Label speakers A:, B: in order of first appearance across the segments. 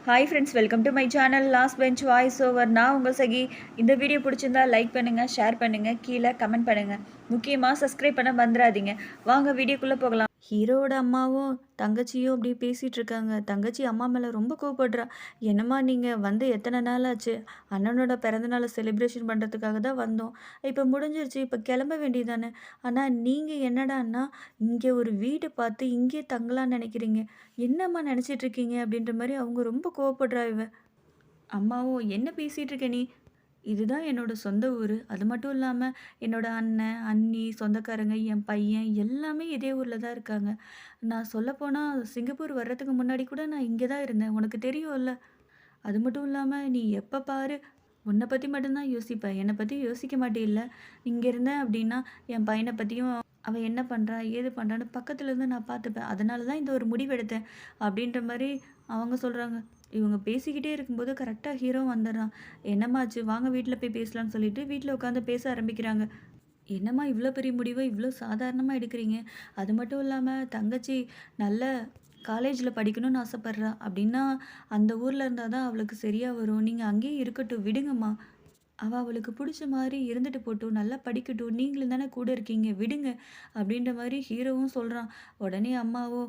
A: Hi friends, welcome to my channel last bench voice over. நான் உங்கள் சகி. இந்த video பிடிச்சிருந்தா லைக் பண்ணுங்கள், ஷேர் பண்ணுங்கள், கீழே கமெண்ட் பண்ணுங்கள். முக்கியமாக சப்ஸ்கிரைப் பண்ண மறந்துடாதீங்க. வாங்க வீடியோக்குள்ளே போகலாம். ஹீரோவோட அம்மாவும் தங்கச்சியும் அப்படி பேசிகிட்டு இருக்காங்க. தங்கச்சி அம்மா மேலே ரொம்ப கோவப்படுறா. என்னம்மா நீங்கள் வந்து எத்தனை நாள் ஆச்சு? அண்ணனோட பிறந்தநாளை செலிப்ரேஷன் பண்ணுறதுக்காக தான் வந்தோம். இப்போ முடிஞ்சிருச்சு, இப்போ கிளம்ப வேண்டியதானே. ஆனால் நீங்கள் என்னடான்னா இங்கே ஒரு வீடு பார்த்து இங்கே தங்கலான்னு நினைக்கிறீங்க. என்னம்மா நினச்சிட்டு இருக்கீங்க அப்படின்ற மாதிரி அவங்க ரொம்ப கோவப்படுறா அம்மாவும், என்ன பேசிகிட்டு இருக்க நீ? இதுதான் என்னோட சொந்த ஊர். அது மட்டும் இல்லாமல் என்னோட அண்ணன், அண்ணி, சொந்தக்காரங்க, என் பையன் எல்லாமே இதே ஊரில் தான் இருக்காங்க. நான் சொல்லப்போனால் சிங்கப்பூர் வர்றதுக்கு முன்னாடி கூட நான் இங்கே தான் இருந்தேன். உனக்கு தெரியும்ல. அது மட்டும் இல்லாமல் நீ எப்போ பாரு உன்னை பற்றி மட்டும்தான் யோசிப்ப. என்னை பற்றி யோசிக்க மாட்டேல்ல. இங்கே இருந்தேன் அப்படின்னா என் பையனை பற்றியும் அவன் என்ன பண்ணுறா ஏது பண்ணுறான்னு பக்கத்துல இருந்து நான் பார்த்துப்பேன். அதனால தான் இந்த ஒரு முடிவு எடுத்தேன் அப்படின்ற மாதிரி அவங்க சொல்கிறாங்க. இவங்க பேசிக்கிட்டே இருக்கும்போது கரெக்டாக ஹீரோ வந்துடுறான். என்னம்மாச்சு, வாங்க வீட்டில் போய் பேசலாம்னு சொல்லிட்டு வீட்டில் உட்காந்து பேச ஆரம்பிக்கிறாங்க. என்னம்மா இவ்வளோ பெரிய முடிவை இவ்வளோ சாதாரணமாக எடுக்கிறீங்க? அது மட்டும் இல்லாமல் தங்கச்சி நல்ல காலேஜில் படிக்கணும்னு ஆசைப்பட்றா அப்படின்னா அந்த ஊரில் இருந்தால் தான் அவளுக்கு சரியாக வரும். நீங்கள் அங்கேயே இருக்கட்டும், விடுங்கம்மா. அவளுக்கு பிடிச்ச மாதிரி இருந்துட்டு போட்டும், நல்லா படிக்கட்டும், நீங்களும் தானே கூட இருக்கீங்க, விடுங்க அப்படின்ற மாதிரி ஹீரோவும் சொல்கிறான். உடனே அம்மாவோ,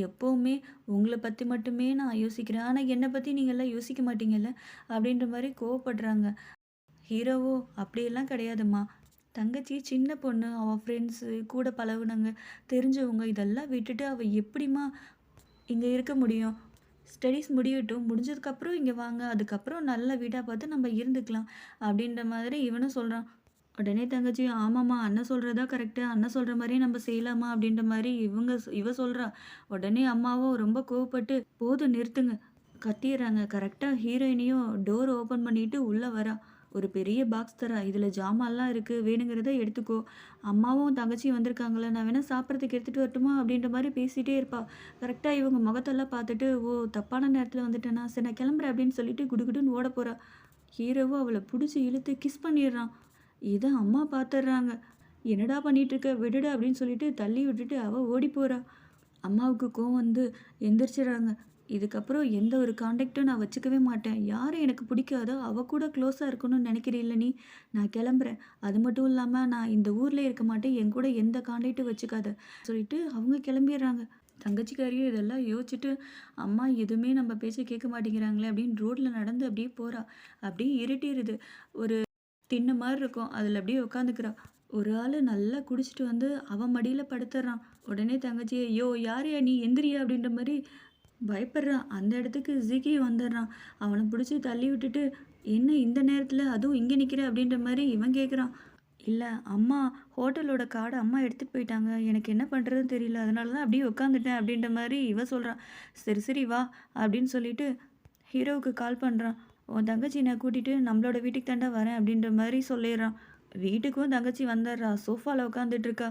A: எப்போவுமே உங்களை பற்றி மட்டுமே நான் யோசிக்கிறேன், ஆனால் என்னை பற்றி நீங்கள்லாம் யோசிக்க மாட்டீங்கல்ல அப்படின்ற மாதிரி கோவப்படுறாங்க. ஹீரோவோ, அப்படியெல்லாம் கிடையாதும்மா. தங்கச்சி சின்ன பொண்ணு, அவள் ஃப்ரெண்ட்ஸு கூட பழகுனங்க தெரிஞ்சவங்க இதெல்லாம் விட்டுட்டு அவள் எப்படிம்மா இங்கே இருக்க முடியும்? ஸ்டடீஸ் முடியட்டும், முடிஞ்சதுக்கப்புறம் இங்கே வாங்க, அதுக்கப்புறம் நல்ல வீடாக பார்த்து நம்ம இருந்துக்கலாம் அப்படின்ற மாதிரி இவனும் சொல்கிறான். உடனே தங்கச்சி, ஆமாம்மா அண்ணன் சொல்கிறதா கரெக்டு, அண்ணன் சொல்கிற மாதிரியே நம்ம செய்யலாமா அப்படின்ற மாதிரி இவ சொல்கிறா. உடனே அம்மாவும் ரொம்ப கோவப்பட்டு, போதும் நிறுத்துங்க, கத்திடுறாங்க. கரெக்டாக ஹீரோயினையும் டோர் ஓப்பன் பண்ணிட்டு உள்ளே வரா. ஒரு பெரிய பாக்ஸ் தரா. இதில் ஜாமான்லாம் இருக்குது, வேணுங்கிறத எடுத்துக்கோ. அம்மாவும் தங்கச்சியும் வந்திருக்காங்களே, நான் வேணால் சாப்பிட்றதுக்கு எடுத்துகிட்டு வரட்டுமா அப்படின்ற மாதிரி பேசிகிட்டே இருப்பா. கரெக்டாக இவங்க முகத்தெல்லாம் பார்த்துட்டு, ஓ தப்பான நேரத்தில் வந்துட்டேனா, சரி நான் கிளம்புறேன் அப்படின்னு சொல்லிட்டு குடுகுடுன்னு ஓட போகிறா. ஹீரோவும் அவளை பிடிச்சி இழுத்து கிஸ் பண்ணிடுறான். இதை அம்மா பார்த்துடுறாங்க. என்னடா பண்ணிட்டு இருக்க, விடுடா அப்படின்னு சொல்லிட்டு தள்ளி விட்டுட்டு அவள் ஓடி போகிறா. அம்மாவுக்கு கோவம் வந்து எந்திரிச்சிடுறாங்க. இதுக்கப்புறம் எந்த ஒரு காண்டாக்டும் நான் வச்சுக்கவே மாட்டேன். யாரை எனக்கு பிடிக்காதோ அவள் கூட க்ளோஸாக இருக்கணும்னு நினைக்கிறீல்ல நீ? நான் கிளம்புறேன். அது மட்டும் இல்லாமல் நான் இந்த ஊர்லேயே இருக்க மாட்டேன். என் கூட எந்த காண்டாக்டும் வச்சுக்காத சொல்லிட்டு அவங்க கிளம்பிடுறாங்க. தங்கச்சிக்காரியும் இதெல்லாம் யோசிச்சுட்டு, அம்மா எதுவுமே நம்ம பேச்சை கேட்க மாட்டேங்கிறாங்களே அப்படின்னு ரோட்டில் நடந்து அப்படியே போகிறா. அப்படியே இருட்டிடுது. ஒரு திண்ணை மாதிரி இருக்கும். அதில் அப்படியே உட்காந்துக்கிறா. ஒரு ஆள் நல்லா குடிச்சிட்டு வந்து அவன் மடியில் படுத்துடுறான். உடனே தங்கச்சி, ஐயோ யாரையா நீ, எந்திரியா அப்படின்ற மாதிரி பயப்படுறான். அந்த இடத்துக்கு ஜிகி வந்துடுறான். அவனை பிடிச்சி தள்ளி விட்டுட்டு, என்ன இந்த நேரத்தில் அதுவும் இங்கே நிற்கிற அப்படின்ற மாதிரி இவன் கேட்குறான். இல்லை அம்மா, ஹோட்டலோட கார்டை அம்மா எடுத்துகிட்டு போயிட்டாங்க, எனக்கு என்ன பண்ணுறதுன்னு தெரியல, அதனால தான் அப்படியே உட்காந்துட்டேன் அப்படின்ற மாதிரி இவன் சொல்கிறான். சரி சரி வா அப்படின்னு சொல்லிட்டு ஹீரோவுக்கு கால் பண்ணுறான். உன் தங்கச்சி நான் கூட்டிகிட்டு நம்மளோட வீட்டுக்கு தாண்டா வரேன் அப்படின்ற மாதிரி சொல்லிடுறான். வீட்டுக்கும் தங்கச்சி வந்துடுறா. சோஃபாவில் உட்காந்துட்டு இருக்கா.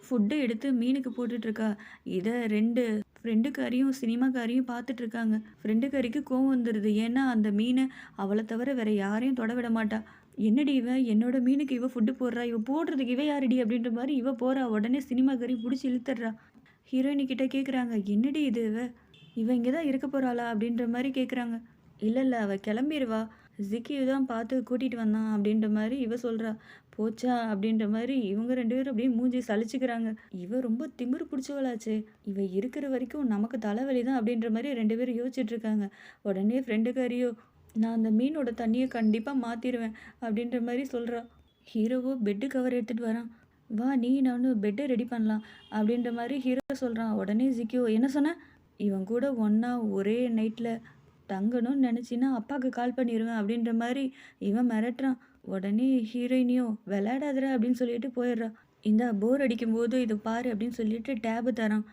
A: ஃபுட்டு எடுத்து மீனுக்கு போட்டுட்ருக்கா. இதை 2 ஃப்ரெண்டுக்காரியும் சினிமாக்காரியும் பார்த்துட்ருக்காங்க. ஃப்ரெண்டுக்காரிக்கு கோவம் வந்துடுது. ஏன்னா அந்த மீனை அவளை தவிர வேற யாரையும் தொட விட மாட்டா. என்னடி இவ என்னோட மீனுக்கு இவ ஃபுட்டு போடுறா, இவ போடுறதுக்கு இவ யாருடி அப்படின்ற மாதிரி இவ போகிறா. உடனே சினிமாக்காரி பிடிச்சி இழுத்துடுறா. ஹீரோயினி கிட்ட கேட்குறாங்க, என்னடி இது இவ இங்கே தான் இருக்க போகிறாளா அப்படின்ற மாதிரி கேட்குறாங்க. இல்லை இல்லை, அவள் கிளம்பிடுவா, ஜிக்கியை தான் பார்த்து கூட்டிகிட்டு வந்தான் அப்படின்ற மாதிரி இவ சொல்கிறா. போச்சா அப்படின்ற மாதிரி இவங்க 2 பேரும் அப்படியே மூஞ்சி சலிச்சுக்கிறாங்க. இவ ரொம்ப திமிரு பிடிச்சவளாச்சே, இவ இருக்கிற வரைக்கும் நமக்கு தலைவலி தான் அப்படின்ற மாதிரி 2 பேரும் யோசிச்சுட்டு இருக்காங்க. உடனே ஃப்ரெண்டுக்காரியோ, நான் அந்த மீனோட தண்ணியை கண்டிப்பாக மாற்றிடுவேன் அப்படின்ற மாதிரி சொல்கிறா. ஹீரோவோ பெட்டு கவர் எடுத்துகிட்டு வரான். வா நீ நானும் பெட்டை ரெடி பண்ணலாம் அப்படின்ற மாதிரி ஹீரோ சொல்கிறான். உடனே ஜிக்கியோ, என்ன சொன்ன? இவன் கூட ஒன்றா ஒரே நைட்டில் தங்கணும்னு நினச்சின்னா அப்பாவுக்கு கால் பண்ணிடுவேன் அப்படின்ற மாதிரி இவன் மிரட்டுறான். உடனே ஹீரோயினியும் விளையாடாதரா அப்படின்னு சொல்லிட்டு போயிடுறா. இந்த போர் அடிக்கும்போது இது பாரு அப்படின்னு சொல்லிட்டு டேபு தரான்.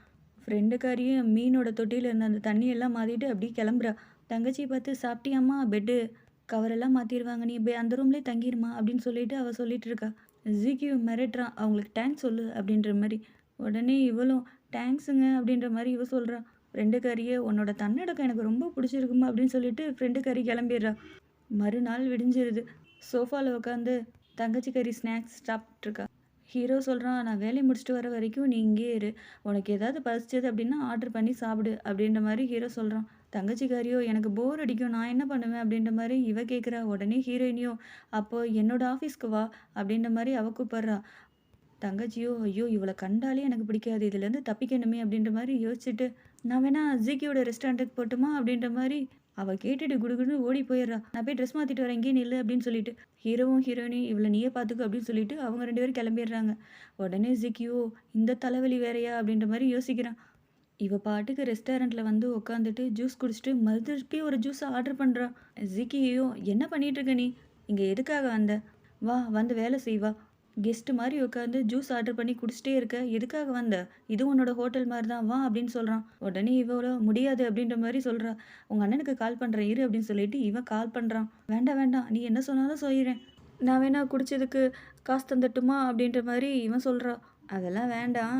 A: ஃப்ரெண்டுக்காரியும் மீனோட தொட்டியில் இருந்த அந்த தண்ணியெல்லாம் மாற்றிட்டு அப்படியே கிளம்புறா. தங்கச்சியை பார்த்து, சாப்பிட்டியாம்மா, பெட்டு கவரெல்லாம் மாற்றிடுவாங்க, நீ அந்த ரூம்லேயே தங்கிடுமா அப்படின்னு சொல்லிட்டு அவள் சொல்லிட்டு இருக்கா. ஜிகியூ மிரட்டுறான், அவங்களுக்கு தேங்க்ஸ் சொல்லு அப்படின்ற மாதிரி. உடனே இவளும் தேங்க்ஸுங்க அப்படின்ற மாதிரி இவ சொல்கிறா. ஃப்ரெண்டுக்காரியே, உன்னோட தன்னடக்கம் எனக்கு ரொம்ப பிடிச்சிருக்குமா அப்படின்னு சொல்லிட்டு ஃப்ரெண்டுக்காரி கிளம்பிடுறா. மறுநாள் விடிஞ்சிருது. சோஃபாவில் உட்காந்து தங்கச்சிக்காரி ஸ்நாக்ஸ் சாப்பிட்ருக்கா. ஹீரோ சொல்கிறான், நான் வேலையை முடிச்சுட்டு வர வரைக்கும் நீ இங்கே இரு, உனக்கு ஏதாவது பசிச்சது அப்படின்னா ஆர்டர் பண்ணி சாப்பிடு அப்படின்ற மாதிரி ஹீரோ சொல்கிறான். தங்கச்சிக்காரியோ எனக்கு போர் அடிக்கும் நான் என்ன பண்ணுவேன் அப்படின்ற மாதிரி இவ கேட்குறா. உடனே ஹீரோயினியோ அப்போ என்னோட ஆஃபீஸ்க்கு வா அப்படின்ற மாதிரி அவ கூப்பிட்றா. தங்கச்சியோ ஐயோ இவளை கண்டாலே எனக்கு பிடிக்காது இதுலேருந்து தப்பிக்கணுமே அப்படின்ற மாதிரி யோசிச்சுட்டு நான் வேணா ஜிக்கியோட ரெஸ்டாரண்ட்டுக்கு போட்டுமா அப்படின்ற மாதிரி அவள் கேட்டுட்டு குடுகுடுன்னு ஓடி போயிடுறா. நான் போய் ட்ரெஸ் மாற்றிட்டு வரேன் இங்கே நில்லு அப்படின்னு சொல்லிட்டு ஹீரோவும் ஹீரோயினையும் இவளை நீயே பார்த்துக்க அப்படின்னு சொல்லிட்டு அவங்க 2 பேரும் கிளம்பிடுறாங்க. உடனே ஜிக்கியோ இந்த தலைவலி வேறையா அப்படின்ற மாதிரி யோசிக்கிறான். இவ பாட்டுக்கு ரெஸ்டாரண்ட்டில் வந்து உட்காந்துட்டு ஜூஸ் குடிச்சிட்டு மறுபடியும் ஒரு ஜூஸை ஆர்டர் பண்ணுறான். ஜிக்கியோ என்ன பண்ணிட்டு இருக்க நீ இங்கே எதுக்காக வந்த? வா வந்து வேலை செய்வா. கெஸ்ட் மாதிரி உட்காந்து ஜூஸ் ஆர்டர் பண்ணி குடிச்சிட்டே இருக்க எதுக்காக வந்த? இது உன்னோட ஹோட்டல் மாதிரி தான் வா அப்படின்னு சொல்கிறான். உடனே இவ்வளோ முடியாது அப்படின்ற மாதிரி சொல்கிறா. உங்கள் அண்ணனுக்கு கால் பண்ணுறேன் இரு அப்படின்னு சொல்லிட்டு இவன் கால் பண்ணுறான். வேண்டாம் வேண்டாம் நீ என்ன சொன்னாலும் சொல்லிடுறேன். நான் வேணா குடிச்சதுக்கு காசு தந்துட்டுமா அப்படின்ற மாதிரி இவன் சொல்கிறா. அதெல்லாம் வேண்டாம்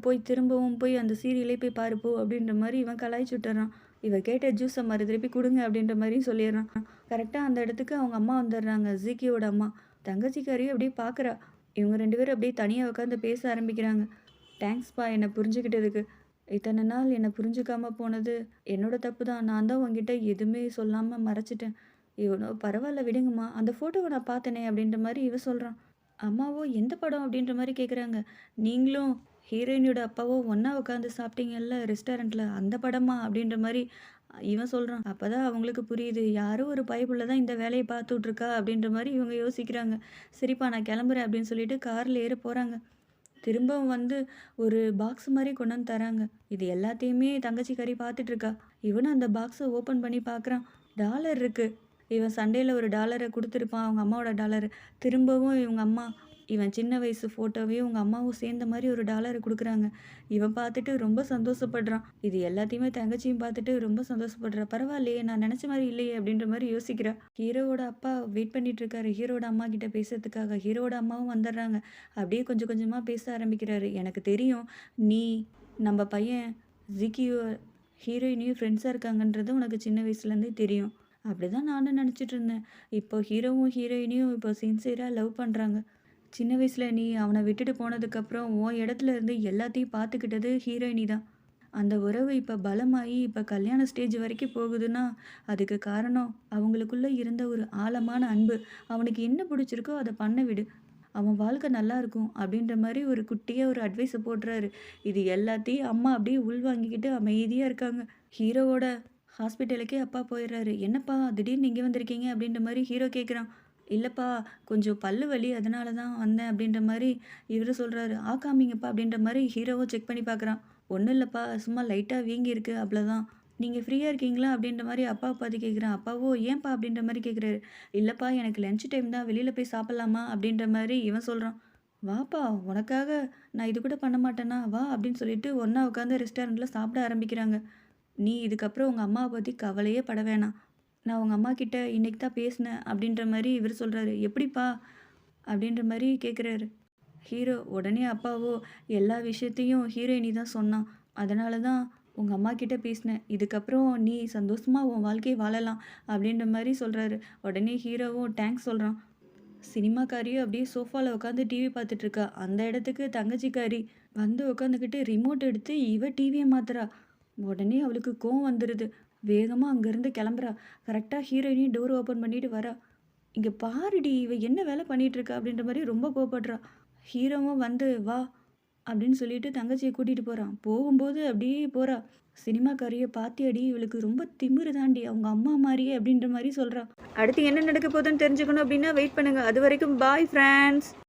A: போய் திரும்பவும் போய் அந்த சீரியலே போய் பாரு போ அப்படின்ற மாதிரி இவன் கலாய்ச்சி விட்டுறான். இவ கேட்ட ஜூஸை மறு திருப்பி கொடுங்க அப்படின்ற மாதிரி சொல்லிடுறான். கரெக்டாக அந்த இடத்துக்கு அவங்க அம்மா வந்துடுறாங்க. ஜிக்கியோட அம்மா. தங்கச்சிக்காரியும் அப்படியே பார்க்குறா. இவங்க 2 பேரும் அப்படியே தனியாக உட்காந்து பேச ஆரம்பிக்கிறாங்க. தேங்க்ஸ்ப்பா என்னை புரிஞ்சுக்கிட்டதுக்கு. இத்தனை நாள் என்னை புரிஞ்சுக்காமல் போனது என்னோட தப்பு தான். நான் தான் உங்ககிட்ட எதுவுமே சொல்லாமல் மறைச்சிட்டேன். இவனோ பரவாயில்ல விடுங்கம்மா. அந்த ஃபோட்டோவை நான் பார்த்தனே அப்படின்ற மாதிரி இவ சொல்கிறான். அம்மாவோ எந்த படம் அப்படின்ற மாதிரி கேட்குறாங்க. நீங்களும் ஹீரோயினியோட அப்பாவோ ஒன்றா உட்காந்து சாப்பிட்டீங்கல்ல ரெஸ்டாரண்ட்டில் அந்த படமா அப்படின்ற மாதிரி இவன் சொல்கிறான். அப்போ தான் அவங்களுக்கு புரியுது யாரோ ஒரு பைப்புள்ள தான் இந்த வேலையை பார்த்துட்ருக்கா அப்படின்ற மாதிரி இவங்க யோசிக்கிறாங்க. சரிப்பா நான் கிளம்புறேன் அப்படின்னு சொல்லிட்டு காரில் ஏற போகிறாங்க. திரும்பவும் வந்து ஒரு பாக்ஸ் மாதிரி கொண்டு வந்து தராங்க. இது எல்லாத்தையுமே தங்கச்சிக்காரி பார்த்துட்ருக்கா. இவனும் அந்த பாக்ஸை ஓப்பன் பண்ணி பார்க்குறான். டாலர் இருக்குது. இவன் சண்டேல ஒரு டாலரை கொடுத்துருப்பான் அவங்க அம்மாவோட டாலரு. திரும்பவும் இவங்க அம்மா இவன் சின்ன வயசு ஃபோட்டோவையும் உங்கள் அம்மாவும் சேர்ந்த மாதிரி ஒரு டாலரை கொடுக்குறாங்க. இவன் பார்த்துட்டு ரொம்ப சந்தோஷப்படுறான். இது எல்லாத்தையுமே தங்கச்சியும் பார்த்துட்டு ரொம்ப சந்தோஷப்படுறா. பரவாயில்லையே நான் நினச்ச மாதிரி இல்லையே அப்படின்ற மாதிரி யோசிக்கிறா. ஹீரோவோட அப்பா வெயிட் பண்ணிட்டு இருக்காரு ஹீரோட அம்மா கிட்ட பேசுறதுக்காக. ஹீரோட அம்மாவும் வந்துடுறாங்க. அப்படியே கொஞ்சம் கொஞ்சமாக பேச ஆரம்பிக்கிறாரு. எனக்கு தெரியும் நீ நம்ம பையன் ஜிக்கியோ ஹீரோயினியும் ஃப்ரெண்ட்ஸாக இருக்காங்கன்றது உனக்கு சின்ன வயசுலேருந்தே தெரியும். அப்படிதான் நானும் நினச்சிட்டு இருந்தேன். இப்போ ஹீரோவும் ஹீரோயினியும் இப்போ சின்சியராக லவ் பண்ணுறாங்க. சின்ன வயசில் நீ அவனை விட்டுட்டு போனதுக்கப்புறம் உன் இடத்துல இருந்து எல்லாத்தையும் பார்த்துக்கிட்டது ஹீரோயினி தான். அந்த உறவு இப்போ பலமாகி இப்போ கல்யாண ஸ்டேஜ் வரைக்கும் போகுதுன்னா அதுக்கு காரணம் அவங்களுக்குள்ளே இருந்த ஒரு ஆழமான அன்பு. அவனுக்கு என்ன பிடிச்சிருக்கோ அதை பண்ண விடு. அவன் வாழ்க்கை நல்லா இருக்கும் அப்படின்ற மாதிரி ஒரு குட்டியாக ஒரு அட்வைஸை போடுறாரு. இது எல்லாத்தையும் அம்மா அப்படியே உள்வாங்கிக்கிட்டு அமைதியாக இருக்காங்க. ஹீரோவோட ஹாஸ்பிட்டலுக்கே அப்பா போயிடுறாரு. என்னப்பா திடீர்னு இங்கே வந்திருக்கீங்க அப்படின்ற மாதிரி ஹீரோ கேட்குறான். இல்லைப்பா கொஞ்சம் பல்லு வலி அதனால தான் வந்தேன் அப்படின்ற மாதிரி இவர் சொல்கிறாரு. காமிங்கப்பா அப்படின்ற மாதிரி ஹீரோவும் செக் பண்ணி பார்க்குறான். ஒன்றும் இல்லைப்பா சும்மா லைட்டாக வீங்கி இருக்கு அவ்வளோதான். நீங்கள் ஃப்ரீயாக இருக்கீங்களா அப்படின்ற மாதிரி அப்பாவை பார்த்து கேட்குறான். அப்பாவோ ஏன்ப்பா அப்படின்ற மாதிரி கேட்குறாரு. இல்லைப்பா எனக்கு லஞ்ச் டைம் தான் வெளியில் போய் சாப்பிட்லாமா அப்படின்ற மாதிரி இவன் சொல்கிறான். வாப்பா உனக்காக நான் இது கூட பண்ண மாட்டேனா வா அப்படின்னு சொல்லிட்டு ஒன்றா உட்காந்து ரெஸ்டாரண்ட்டில் சாப்பிட ஆரம்பிக்கிறாங்க. நீ இதுக்கப்புறம் உங்கள் அம்மாவை பற்றி கவலையே பட வேணாம். நான் உங்கள் அம்மா கிட்ட இன்னைக்கு தான் பேசினேன் அப்படின்ற மாதிரி இவர் சொல்கிறாரு. எப்படிப்பா அப்படின்ற மாதிரி கேட்குறாரு ஹீரோ. உடனே அப்பாவோ எல்லா விஷயத்தையும் ஹீரோயினி தான் சொன்னான். அதனால தான் உங்கள் அம்மா கிட்ட பேசினேன். இதுக்கப்புறம் நீ சந்தோஷமாக உன் வாழ்க்கையை வாழலாம் அப்படின்ற மாதிரி சொல்கிறாரு. உடனே ஹீரோவும் தேங்க்ஸ் சொல்கிறான். சினிமாக்காரியும் அப்படியே சோஃபாவில் உட்காந்து டிவி பார்த்துட்ருக்கா. அந்த இடத்துக்கு தங்கச்சிக்காரி வந்து உட்காந்துக்கிட்டு ரிமோட் எடுத்து இவ டிவியை மாத்துறா. உடனே அவளுக்கு கோவம் வந்துடுது. வேகமாக அங்கேருந்து கிளம்புறா. கரெக்டாக ஹீரோயினையும் டோர் ஓப்பன் பண்ணிட்டு வரா. இங்கே பாருடி இவ என்ன வேலை பண்ணிட்டு இருக்கா அப்படின்ற மாதிரி ரொம்ப கோவப்படுறா. ஹீரோவும் வந்து வா அப்படின்னு சொல்லிட்டு தங்கச்சியை கூட்டிகிட்டு போகிறான். போகும்போது அப்படியே போகிறா. சினிமாக்காரியை பாத்தியடி இவளுக்கு ரொம்ப திமிரு தாண்டி அவங்க அம்மா மாதிரியே அப்படின்ற மாதிரி சொல்கிறா. அடுத்து என்ன நடக்க போகுதுன்னு தெரிஞ்சுக்கணும் அப்படின்னா வெயிட் பண்ணுங்கள். அது வரைக்கும் பாய் ஃப்ரெண்ட்ஸ்.